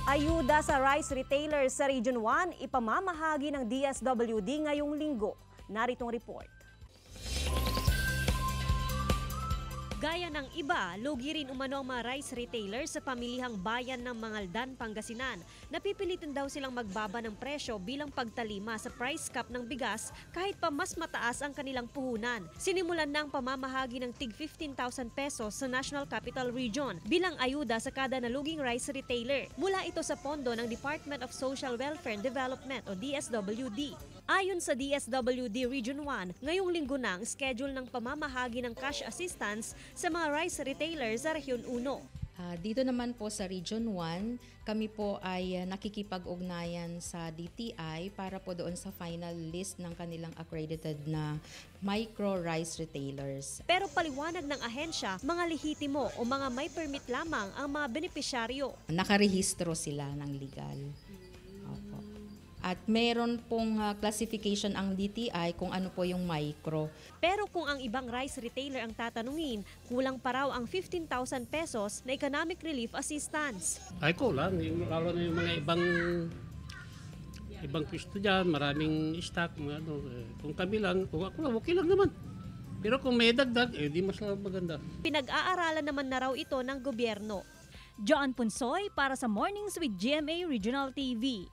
Ayuda sa rice retailers sa Region 1 ipamamahagi ng DSWD ngayong linggo. Naritong report. Gaya ng iba, lugi rin umano ang mga rice retailers sa pamilihang bayan ng Mangaldan, Pangasinan. Napipilitan daw silang magbaba ng presyo bilang pagtalima sa price cap ng bigas kahit pa mas mataas ang kanilang puhunan. Sinimulan na ang pamamahagi ng tig 15,000 pesos sa National Capital Region bilang ayuda sa kada naluging rice retailer. Mula ito sa pondo ng Department of Social Welfare and Development o DSWD. Ayon sa DSWD Region 1, ngayong linggo na ang schedule ng pamamahagi ng cash assistance sa mga rice retailers sa Rehiyon 1. Dito naman po sa Region 1, kami po ay nakikipag-ugnayan sa DTI para po doon sa final list ng kanilang accredited na micro rice retailers. Pero paliwanag ng ahensya, mga lehitimo o mga may permit lamang ang mga benepisyaryo. Nakarehistro sila ng legal. Opo. At meron pong classification ang DTI kung ano po yung micro. Pero kung ang ibang rice retailer ang tatanungin, kulang pa raw ang 15,000 pesos na economic relief assistance. Ay kulang, lalo na yung mga ibang pwesto dyan, maraming stock, mga ano. Kung kami lang, kung ako lang, okay lang naman. Pero kung may dagdag, di mas maganda. Pinag-aaralan naman na raw ito ng gobyerno. John Punsoy para sa Mornings with GMA Regional TV.